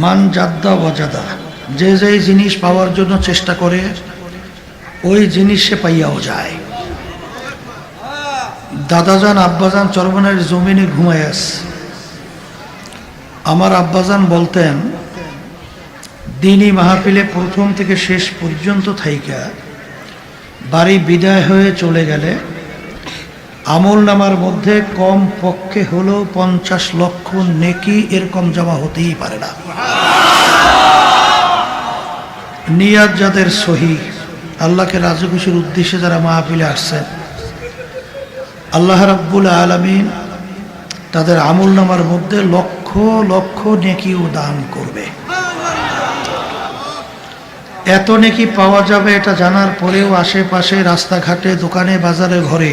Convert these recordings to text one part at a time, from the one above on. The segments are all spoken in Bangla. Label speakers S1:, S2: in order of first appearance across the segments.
S1: মান জাদ্দা ওয়াজাদা, যে যেই জিনিস পাওয়ার জন্য চেষ্টা করে ওই জিনিস সে পাইয়াও যায়। দাদাজান আব্বাজান চরমনের জমিনে ঘুমায় আছে। আমার আব্বাজান বলতেন, দিনী মাহফিলে প্রথম থেকে শেষ পর্যন্ত থাইকা বাড়ি বিদায় হয়ে চলে গেলে আমল নামার মধ্যে কম পক্ষে হলেও 50 লক্ষ নেকি এরকম জমা হতেই পারে না। নিয়াত যাদের সহি, আল্লাহকে রাজি খুশির উদ্দেশ্যে যারা মাহফিলে আসছেন, আল্লাহ রাব্বুল আলামিন তাদের আমল নামার মধ্যে লক্ষ লক্ষ নেকিও দান করবে। এত নেকি পাওয়া যাবে এটা জানার পরেও আশেপাশে রাস্তাঘাটে দোকানে বাজারে ঘরে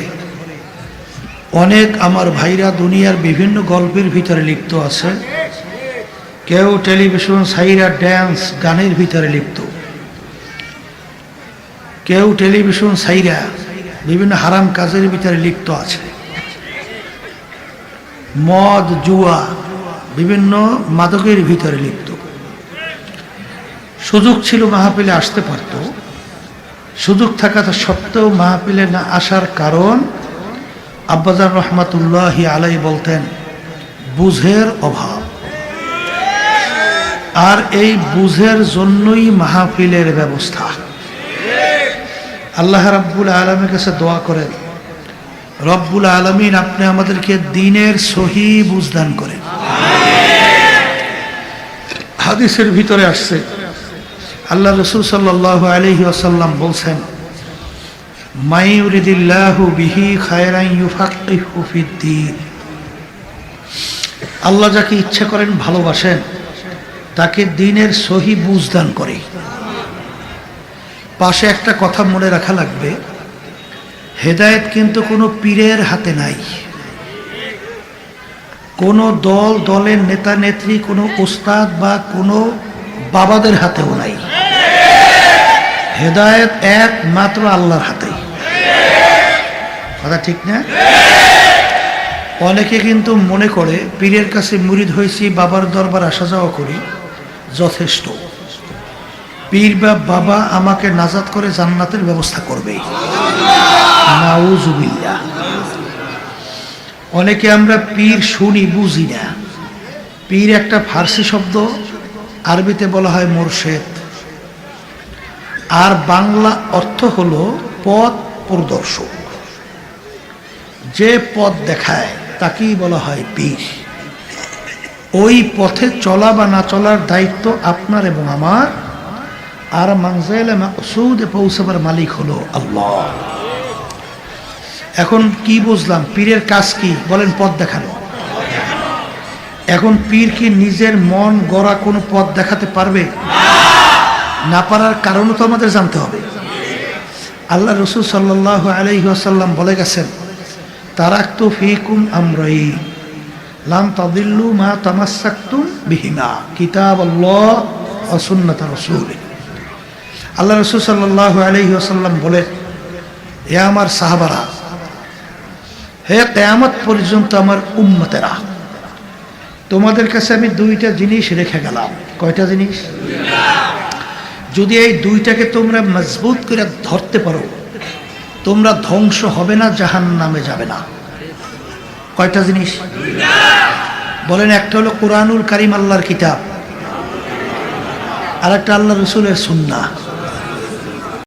S1: অনেক আমার ভাইরা দুনিয়ার বিভিন্ন গল্পের ভিতরে লিপ্ত আছে। কেউ টেলিভিশন সাইরা ড্যান্স গানের ভিতরে লিপ্ত, কেউ টেলিভিশন সাইরা বিভিন্ন হারাম কাজের ভিতরে লিপ্ত আছে, মদ জুয়া বিভিন্ন মাদকের ভিতরে লিপ্ত। সুযোগ ছিল মাহফিলে আসতে পারত, সুযোগ থাকা সত্ত্বেও মাহফিলে না আসার কারণ আব্বাজান রহমাতুল্লাহি আলাই বলতেন বুঝের অভাব। আর এই বুঝের জন্যই মাহফিলের ব্যবস্থা। আল্লাহ রাব্বুল আলামিনের কাছে দোয়া করেন, রব্বুল আলামিন আপনি আমাদেরকে দ্বীনের সহি বুঝ দান করেন। হাদিসের ভিতরে আসছে আল্লাহ রাসূল সাল্লাল্লাহু আলাইহি ওয়াসাল্লাম বলছেন, মাই ইউরিদিল্লাহু বিহি খায়রান ইউফাক্কিহু ফিদ্দীন। আল্লাহ যাকে ইচ্ছা করেন ভালোবাসেন তাকে দ্বীনের সহি বুঝ দান করে। পাশে একটা কথা মনে রাখা লাগবে, হেদায়েত কিন্তু কোনো পীরের হাতে নাই, কোনো দলের নেতা নেত্রী, কোনো ওস্তাদ বা কোনো বাবাদের হাতেও নাই। হেদায়েত একমাত্র আল্লাহর হাতেই। কথা ঠিক না? অনেকে কিন্তু মনে করে পীরের কাছে মুরিদ হয়েছি, বাবার দরবার আসা যাওয়া করি, যথেষ্ট। পীর বা বাবা আমাকে নাজাত করে জান্নাতের ব্যবস্থা করবে, নাউজুবিল্লাহ। অনেকে আমরা পীর শুনি বুঝি না। পীর একটা ফার্সি শব্দ, আরবিতে বলা হয় মোরশেদ, আর বাংলা অর্থ হলো পথ প্রদর্শক। যে পথ দেখায় তাকেই বলা হয় পীর। ওই পথে চলা বা না চলার দায়িত্ব আপনার এবং আমার। আর মানজিলে মাকসুদে পৌঁছাবার মালিক হলো আল্লাহ। এখন কি বুঝলাম? পীরের কাজ কি বলেন? পথ দেখানো। এখন পীর কি নিজের মন গড়া কোনো পথ দেখাতে পারবে? না পারার কারণও তো আমাদের জানতে হবে। আল্লাহ রাসূল সাল্লাল্লাহু আলাইহি ওয়াসাল্লাম বলে গেছেন, তারাকতু ফীকুম আমরাইন লাম তাদিল্লু মা তামাসসাকতুম বিহিমা, কিতাবাল্লাহ ওয়া সুন্নাত রাসূলিহি। আল্লাহ রাসূল সাল্লাল্লাহু আলাইহি ওয়াসাল্লাম বলে, হে আমার সাহাবারা, হে কিয়ামত পর্যন্ত আমার উম্মতেরা, তোমাদের কাছে আমি দুইটা জিনিস রেখে গেলাম। কয়টা জিনিস? যদি এই দুইটাকে তোমরা মজবুত করে ধরতে পারো, তোমরা ধ্বংস হবে না, জাহান্নামে যাবে না। কয়টা জিনিস বলেন? একটা হলো কোরআনুল কারীম, আল্লাহর কিতাব, আর একটা আল্লাহ রাসূলের সুন্নাহ।